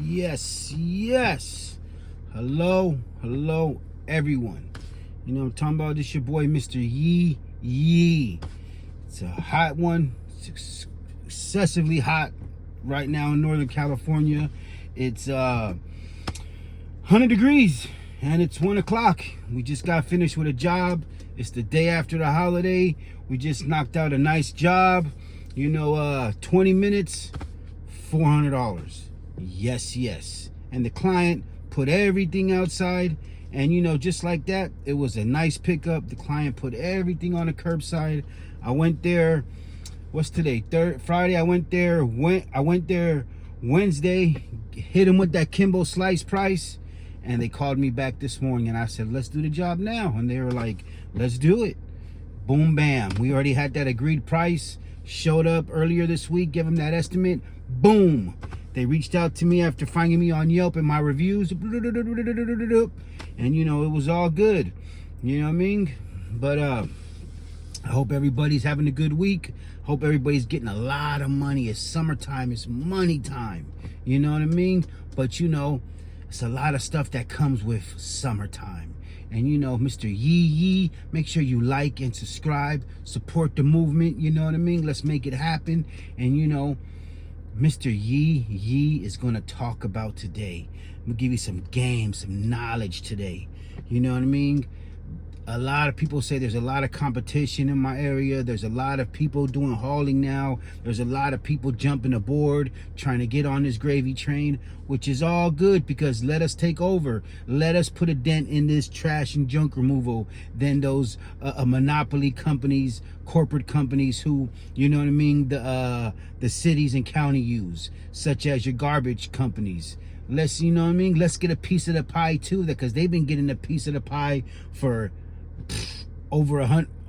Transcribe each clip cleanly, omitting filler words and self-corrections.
Yes. Hello, everyone. You know what I'm talking about? This your boy, Mr. Yee Yee. It's a hot one. It's excessively hot right now in Northern California. It's 100 degrees and it's 1 o'clock. We just got finished with a job. It's the day after the holiday. We just knocked out a nice job. 20 minutes, $400. Yes. And the client put everything outside, and just like that, it was a nice pickup. The client put everything on the curbside. I went there, what's today? Friday. I went there Wednesday, hit him with that Kimbo slice price, and they called me back this morning, and I said, let's do the job now. And they were like, let's do it. Boom, bam. We already had that agreed price. Showed up earlier this week, gave them that estimate. Boom. They reached out to me after finding me on Yelp and my reviews. And, it was all good. You know what I mean? But I hope everybody's having a good week. Hope everybody's getting a lot of money. It's summertime. It's money time. You know what I mean? But, it's a lot of stuff that comes with summertime. And Mr. Yee Yee, make sure you like and subscribe, support the movement, you know what I mean? Let's make it happen. And Mr. Yee Yee is gonna talk about today. I'm gonna give you some game, some knowledge today. You know what I mean? A lot of people say there's a lot of competition in my area. There's a lot of people doing hauling now. There's a lot of people jumping aboard, trying to get on this gravy train, which is all good, because let us take over. Let us put a dent in this trash and junk removal than those monopoly companies, corporate companies who, you know what I mean, the cities and county use, such as your garbage companies. Let's, let's get a piece of the pie too, because they've been getting a piece of the pie for over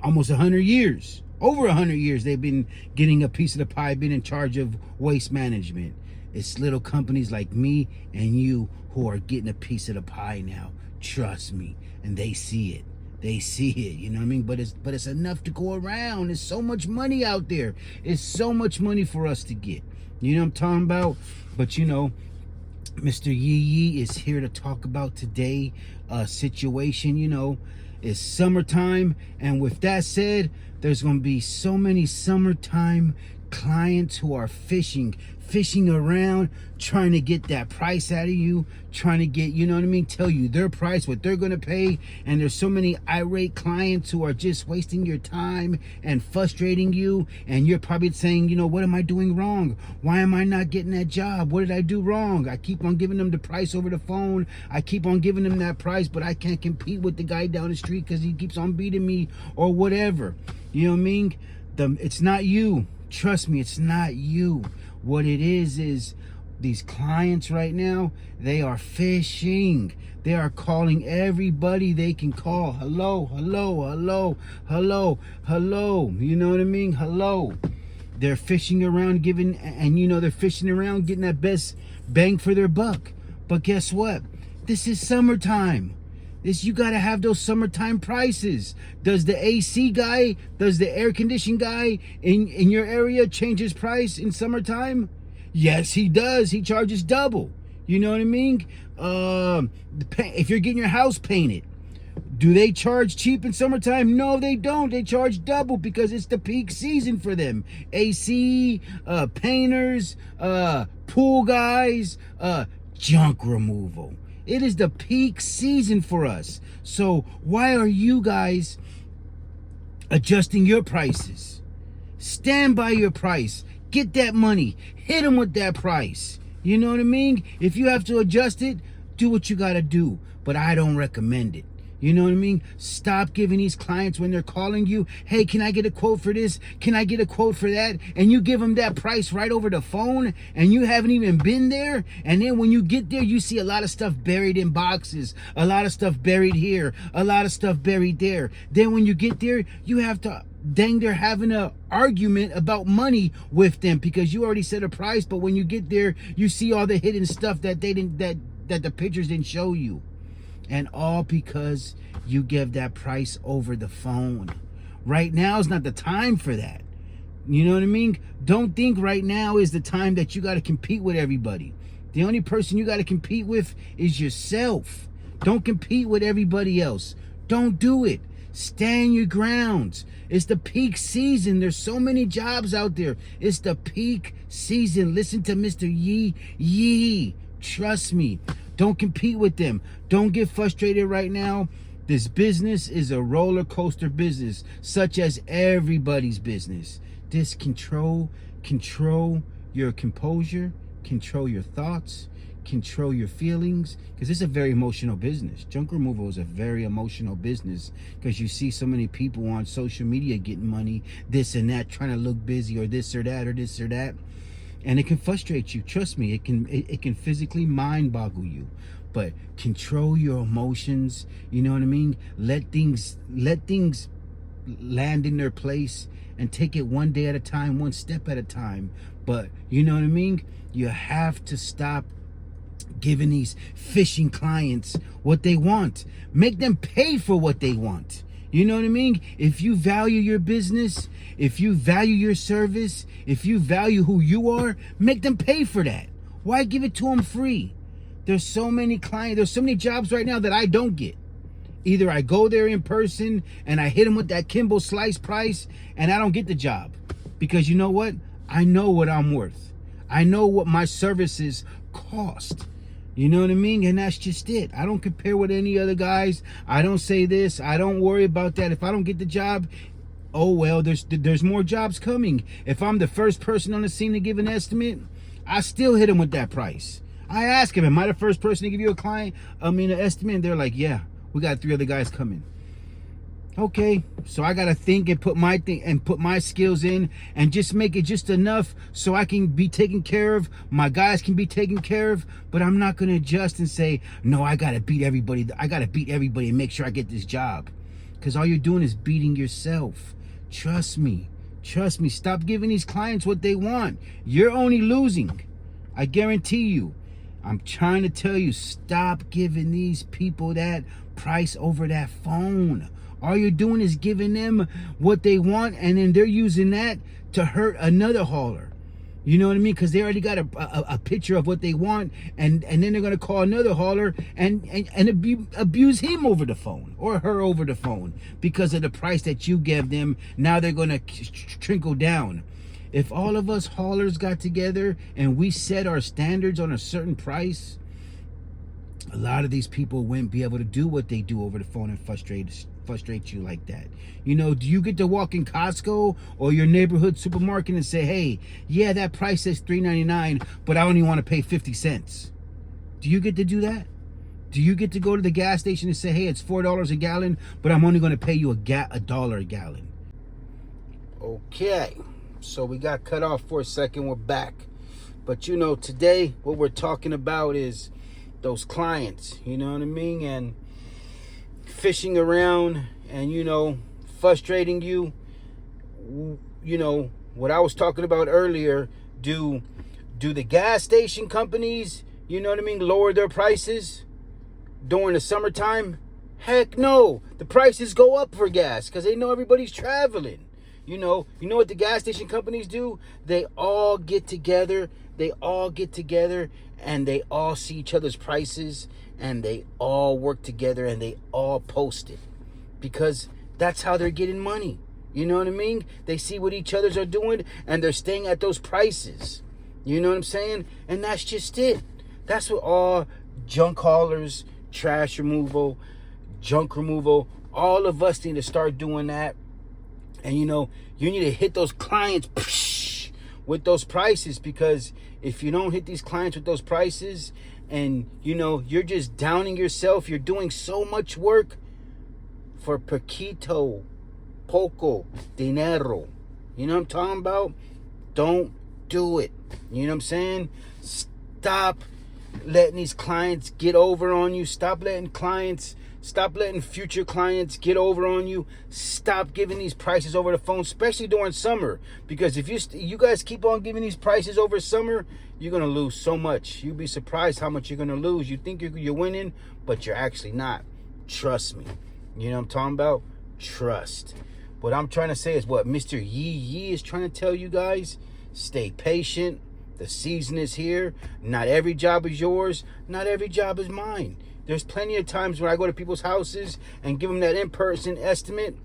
almost 100 years. Over 100 years they've been getting a piece of the pie, been in charge of waste management. It's little companies like me and you who are getting a piece of the pie now. Trust me. And they see it. You know what I mean? But it's enough to go around. There's so much money out there. It's so much money for us to get. You know what I'm talking about? But Mr. Yee Yee is here to talk about today situation. It's summertime, and with that said, there's going to be so many summertime clients who are fishing around, trying to get that price out of you, trying to get, tell you their price, what they're going to pay. And there's so many irate clients who are just wasting your time and frustrating you, and you're probably saying, what am I doing wrong? Why am I not getting that job? What did I do wrong? I keep on giving them the price over the phone. I keep on giving them that price, but I can't compete with the guy down the street because he keeps on beating me or whatever. You know what I mean? It's not you. Trust me, it's not you. What it is these clients right now, they are fishing. They are calling everybody they can call. Hello. You know what I mean? Hello. They're fishing around they're fishing around getting that best bang for their buck. But guess what? This is summertime. You got to have those summertime prices. Does the AC guy, does the air conditioning guy in your area change his price in summertime? Yes, he does. He charges double. You know what I mean? If you're getting your house painted, do they charge cheap in summertime? No, they don't. They charge double because it's the peak season for them. AC, painters, pool guys, junk removal. It is the peak season for us. So why are you guys adjusting your prices? Stand by your price. Get that money. Hit them with that price. You know what I mean? If you have to adjust it, do what you got to do. But I don't recommend it. You know what I mean? Stop giving these clients when they're calling you, hey, can I get a quote for this? Can I get a quote for that? And you give them that price right over the phone, and you haven't even been there. And then when you get there, you see a lot of stuff buried in boxes, a lot of stuff buried here, a lot of stuff buried there. Then when you get there, you have to dang near having an argument about money with them because you already set a price. But when you get there, you see all the hidden stuff that they didn't, that the pictures didn't show you. And all because you give that price over the phone. Right now is not the time for that. You know what I mean? Don't think right now is the time that you got to compete with everybody. The only person you got to compete with is yourself. Don't compete with everybody else. Don't do it. Stand your grounds. It's the peak season. There's so many jobs out there. It's the peak season. Listen to Mr. Yee Yee. Trust me. Don't compete with them. Don't get frustrated right now. This business is a roller coaster business, such as everybody's business. Just control your composure, control your thoughts, control your feelings, because it's a very emotional business. Junk removal is a very emotional business, because you see so many people on social media getting money, this and that, trying to look busy, or this or that, or this or that, and it can frustrate you. Trust me, it can physically mind boggle you. But control your emotions, you know what I mean? Let things land in their place, and take it one day at a time, one step at a time. But you know what I mean? You have to stop giving these fishing clients what they want. Make them pay for what they want. You know what I mean? If you value your business, if you value your service, if you value who you are, make them pay for that. Why give it to them free? There's so many clients, there's so many jobs right now that I don't get. Either I go there in person and I hit them with that Kimbo Slice price and I don't get the job. Because you know what? I know what I'm worth. I know what my services cost. You know what I mean? And that's just it. I don't compare with any other guys. I don't say this. I don't worry about that. If I don't get the job, oh well, there's more jobs coming. If I'm the first person on the scene to give an estimate, I still hit them with that price. I ask them, am I the first person to give you an estimate? And they're like, yeah, we got 3 other guys coming. Okay, so I gotta think and put my skills in and just make it just enough so I can be taken care of, my guys can be taken care of, but I'm not gonna adjust and say, no, I gotta beat everybody and make sure I get this job. Because all you're doing is beating yourself. Trust me, stop giving these clients what they want. You're only losing, I guarantee you. I'm trying to tell you, stop giving these people that price over that phone. All you're doing is giving them what they want, and then they're using that to hurt another hauler. You know what I mean? Because they already got a picture of what they want, and then they're going to call another hauler and abuse him over the phone or her over the phone because of the price that you gave them. Now they're going to trickle down. If all of us haulers got together and we set our standards on a certain price, a lot of these people wouldn't be able to do what they do over the phone and frustrate you like that. You know, do you get to walk in Costco or your neighborhood supermarket and say, hey, yeah, that price says $3.99, but I only want to pay 50 cents? Do you get to do that? Do you get to go to the gas station and say, hey, it's $4 a gallon, but I'm only going to pay you $1 a gallon? Okay. So we got cut off for a second. We're back. But you know, today what we're talking about is those clients, you know what I mean? And fishing around and, you know, frustrating you. You know, what I was talking about earlier, do the gas station companies, you know what I mean, lower their prices during the summertime? Heck no. The prices go up for gas because they know everybody's traveling. You know what the gas station companies do? They all get together and they all see each other's prices and they all work together and they all post it because that's how they're getting money. You know what I mean? They see what each other's are doing and they're staying at those prices. You know what I'm saying? And that's just it. That's what all junk haulers, trash removal, junk removal, all of us need to start doing that. And you know, you need to hit those clients with those prices, because if you don't hit these clients with those prices and you know, you're just downing yourself, you're doing so much work for poquito, poco dinero. You know what I'm talking about? Don't do it. You know what I'm saying? Stop letting these clients get over on you. Stop letting future clients get over on you. Stop giving these prices over the phone, especially during summer. Because if you guys keep on giving these prices over summer, you're going to lose so much. You'll be surprised how much you're going to lose. You think you're winning, but you're actually not. Trust me. You know what I'm talking about? Trust. What I'm trying to say is what Mr. Yee Yee is trying to tell you guys. Stay patient. The season is here. Not every job is yours. Not every job is mine. There's plenty of times when I go to people's houses and give them that in-person estimate.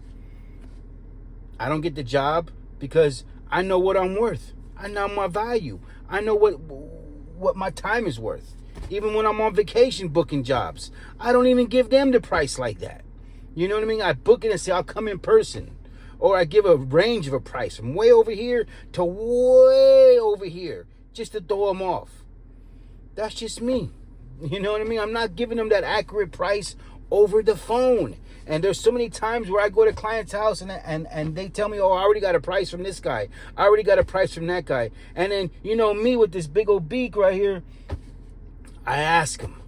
I don't get the job because I know what I'm worth. I know my value. I know what my time is worth. Even when I'm on vacation booking jobs, I don't even give them the price like that. You know what I mean? I book it and say, I'll come in person. Or I give a range of a price from way over here to way over here, just to throw them off. That's just me. You know what I mean? I'm not giving them that accurate price over the phone. And there's so many times where I go to client's house and they tell me, oh, I already got a price from this guy. I already got a price from that guy. And then, you know, me with this big old beak right here, I ask him,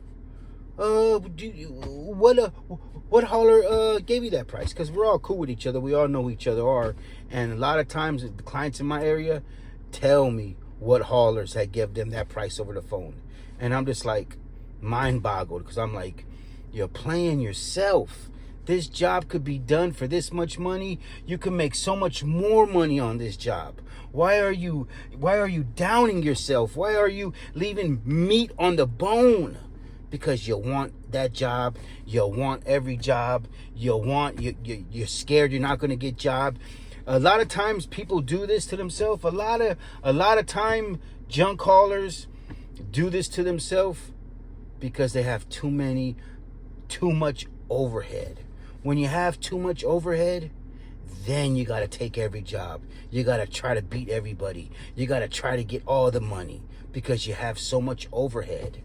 what hauler gave you that price? Because we're all cool with each other. We all know who each other are. And a lot of times the clients in my area tell me what haulers had give them that price over the phone. And I'm just like mind boggled because I'm like, you're playing yourself. This job could be done for this much money. You can make so much more money on this job. Why are you downing yourself? Why are you leaving meat on the bone? Because you want that job. You want every job. You're scared you're not going to get job. A lot of times people do this to themselves. A lot of time junk haulers do this to themselves because they have too much overhead. When you have too much overhead, then you got to take every job. You got to try to beat everybody. You got to try to get all the money because you have so much overhead.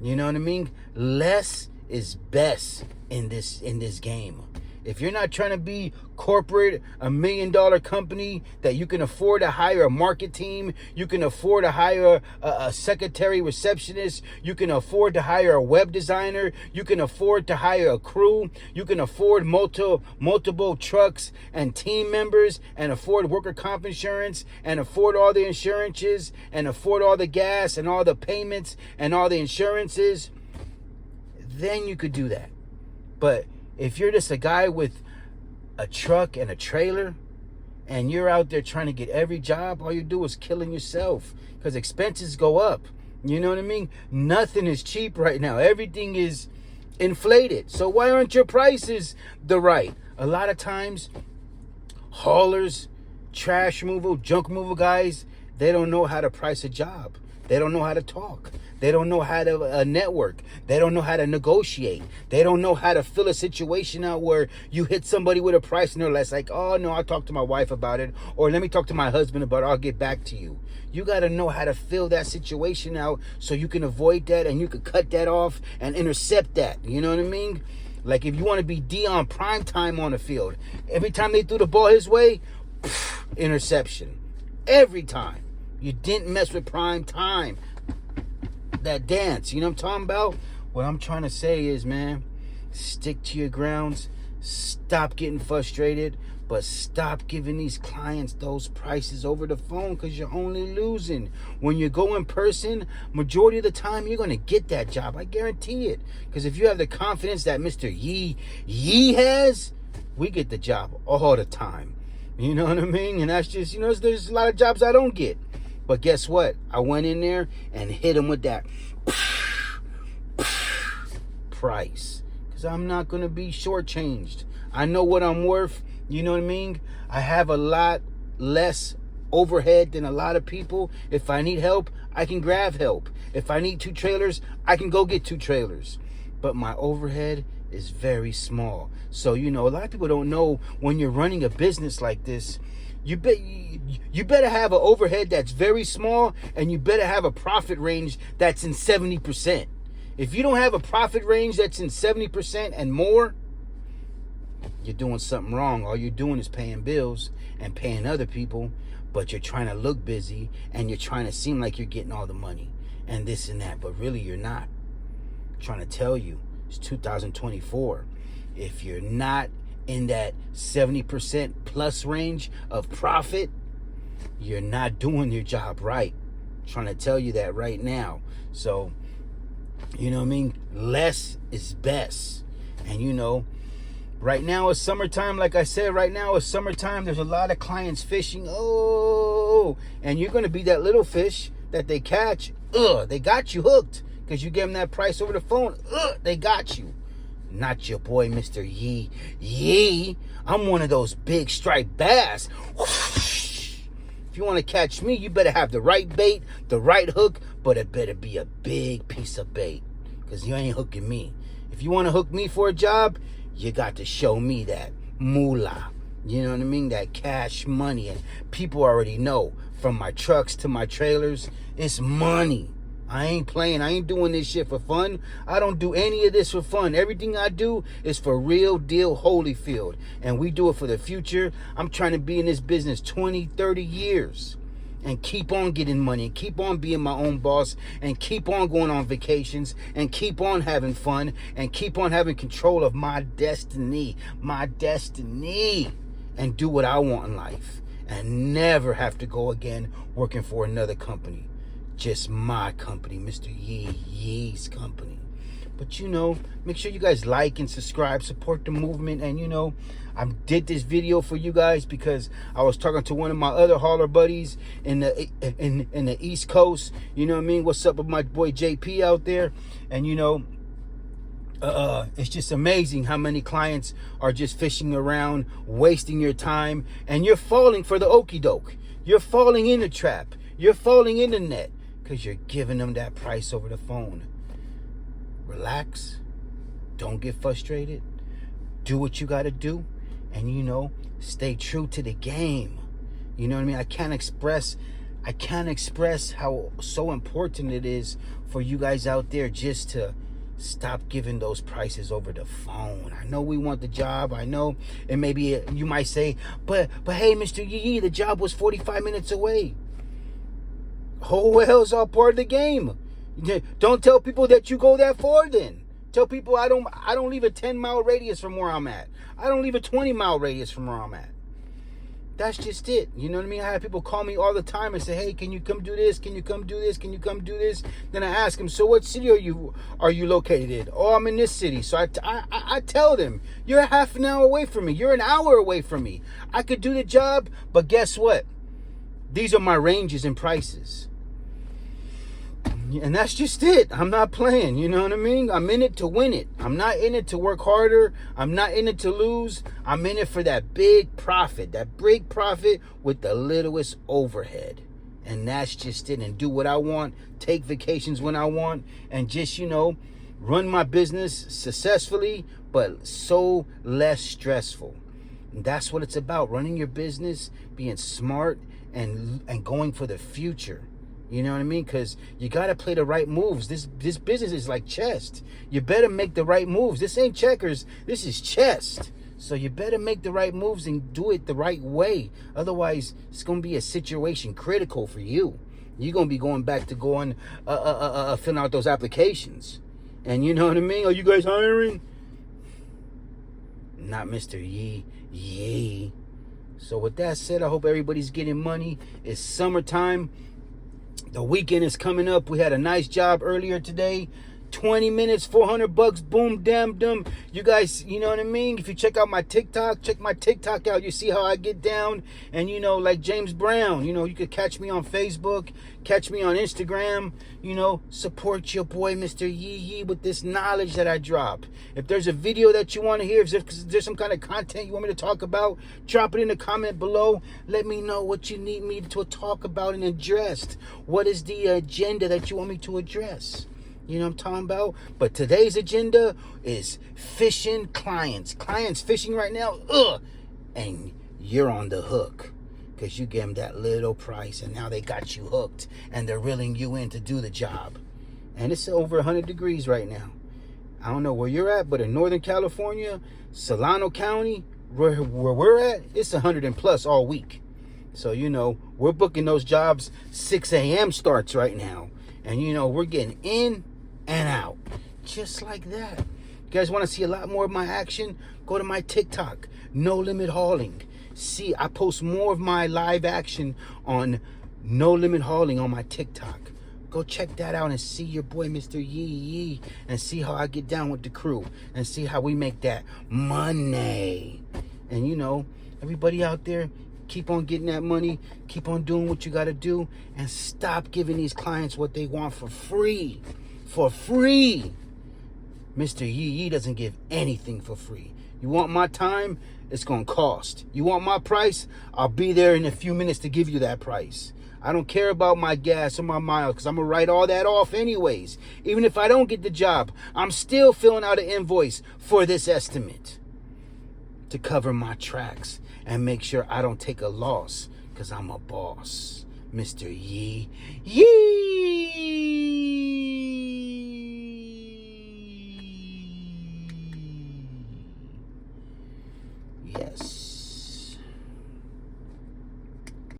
You know what I mean? Less is best in this game. If you're not trying to be corporate, $1 million company that you can afford to hire a market team, you can afford to hire a secretary receptionist, you can afford to hire a web designer, you can afford to hire a crew, you can afford multiple trucks and team members, and afford worker comp insurance, and afford all the insurances, and afford all the gas and all the payments and all the insurances, then you could do that. But if you're just a guy with a truck and a trailer and you're out there trying to get every job, all you do is killing yourself because expenses go up. You know what I mean? Nothing is cheap right now. Everything is inflated. So why aren't your prices the right? A lot of times, haulers, trash removal, junk removal guys, they don't know how to price a job. They don't know how to talk. They don't know how to network. They don't know how to negotiate. They don't know how to fill a situation out where you hit somebody with a price and they're less like, oh, no, I'll talk to my wife about it. Or let me talk to my husband about it. I'll get back to you. You got to know how to fill that situation out so you can avoid that and you can cut that off and intercept that. You know what I mean? Like if you want to be Dion prime time on the field, every time they threw the ball his way, interception. Every time. You didn't mess with prime time. That dance, you know what I'm talking about? What I'm trying to say is, man, stick to your grounds. Stop getting frustrated, but stop giving these clients those prices over the phone because you're only losing. When you go in person, majority of the time, you're going to get that job. I guarantee it. Because if you have the confidence that Mr. Yee has, we get the job all the time. You know what I mean? And that's just, you know, there's a lot of jobs I don't get. But guess what? I went in there and hit him with that price. Because I'm not going to be shortchanged. I know what I'm worth. You know what I mean? I have a lot less overhead than a lot of people. If I need help, I can grab help. If I need 2 trailers, I can go get 2 trailers. But my overhead is very small. So, you know, a lot of people don't know when you're running a business like this, you better have an overhead that's very small, and you better have a profit range that's in 70%. If you don't have a profit range that's in 70% and more, you're doing something wrong. All you're doing is paying bills and paying other people, but you're trying to look busy and you're trying to seem like you're getting all the money and this and that, but really you're not. I'm trying to tell you, it's 2024. If you're not in that 70% plus range of profit, you're not doing your job right. I'm trying to tell you that right now. So, you know what I mean? Less is best. And you know, right now it's summertime. Like I said, right now it's summertime. There's a lot of clients fishing. Oh, and you're going to be that little fish that they catch, they got you hooked. Because you gave them that price over the phone, they got you. Not your boy, Mr. Yee Yee. I'm one of those big striped bass. If you want to catch me, you better have the right bait, the right hook, but it better be a big piece of bait. Because you ain't hooking me. If you want to hook me for a job, you got to show me that moolah. You know what I mean? That cash money. And people already know, from my trucks to my trailers, it's money. I ain't playing. I ain't doing this shit for fun. I don't do any of this for fun. Everything I do is for real deal Holyfield. And we do it for the future. I'm trying to be in this business 20, 30 years. And keep on getting money. And keep on being my own boss. And keep on going on vacations. And keep on having fun. And keep on having control of my destiny. My destiny. And do what I want in life. And never have to go again working for another company. Just my company, Mr. Yee Yee's company. But, you know, make sure you guys like and subscribe, support the movement. And, you know, I did this video for you guys because I was talking to one of my other hauler buddies in the East Coast. You know what I mean? What's up with my boy JP out there? And, you know, it's just amazing how many clients are just fishing around, wasting your time, and you're falling for the okie doke. You're falling in the trap. You're falling in the net. Because you're giving them that price over the phone. Relax. Don't get frustrated. Do what you got to do. And, you know, stay true to the game. You know what I mean? I can't express how so important it is for you guys out there just to stop giving those prices over the phone. I know we want the job. I know. And maybe you might say, but hey, Mr. Yee Yee, the job was 45 minutes away. Oh, well, it's all part of the game. Don't tell people that you go that far then. Tell people I don't leave a 10-mile radius from where I'm at. I don't leave a 20-mile radius from where I'm at. That's just it. You know what I mean? I have people call me all the time and say, hey, can you come do this? Can you come do this? Can you come do this? Then I ask them, so what city are you located in? Oh, I'm in this city. So I tell them, you're half an hour away from me. You're an hour away from me. I could do the job, but guess what? These are my ranges and prices. And that's just it. I'm not playing. You know what I mean? I'm in it to win it. I'm not in it to work harder. I'm not in it to lose. I'm in it for that big profit. That big profit with the littlest overhead. And that's just it. And do what I want. Take vacations when I want. And just, you know, run my business successfully, but so less stressful. And that's what it's about. Running your business, being smart, and going for the future. You know what I mean? Because you got to play the right moves. This business is like chess. You better make the right moves. This ain't checkers. This is chess. So you better make the right moves and do it the right way. Otherwise, it's going to be a situation critical for you. You're going to be going back to filling out those applications. And you know what I mean? Are you guys hiring? Not Mr. Yee Yee. So with that said, I hope everybody's getting money. It's summertime. The weekend is coming up. We had a nice job earlier today. 20 minutes, $400, boom, damn, dumb. You guys, you know what I mean? If you check out my TikTok, check my TikTok out. You see how I get down. And, you know, like James Brown, you know, you could catch me on Facebook, catch me on Instagram, you know, support your boy, Mr. Yee Yee, with this knowledge that I drop. If there's a video that you want to hear, if there's some kind of content you want me to talk about, drop it in the comment below. Let me know what you need me to talk about and address. What is the agenda that you want me to address? You know what I'm talking about? But today's agenda is fishing clients. Clients fishing right now, and you're on the hook. Because you gave them that little price, and now they got you hooked. And they're reeling you in to do the job. And it's over 100 degrees right now. I don't know where you're at, but in Northern California, Solano County, where we're at, it's 100 and plus all week. So, you know, we're booking those jobs 6 a.m. starts right now. And, you know, we're getting in and out just like that. You guys want to see a lot more of my action? Go to my TikTok, No Limit Hauling. See, I post more of my live action on No Limit Hauling on my TikTok. Go check that out and see your boy Mr. Yee Yee, and see how I get down with the crew and see how we make that money. And you know, everybody out there, Keep on getting that money. Keep on doing what you got to do. And stop giving these clients what they want for free. For free. Mr. Yee Yee doesn't give anything for free. You want my time? It's going to cost. You want my price? I'll be there in a few minutes to give you that price. I don't care about my gas or my miles because I'm going to write all that off anyways. Even if I don't get the job, I'm still filling out an invoice for this estimate to cover my tracks and make sure I don't take a loss because I'm a boss. Mr. Yee Yee.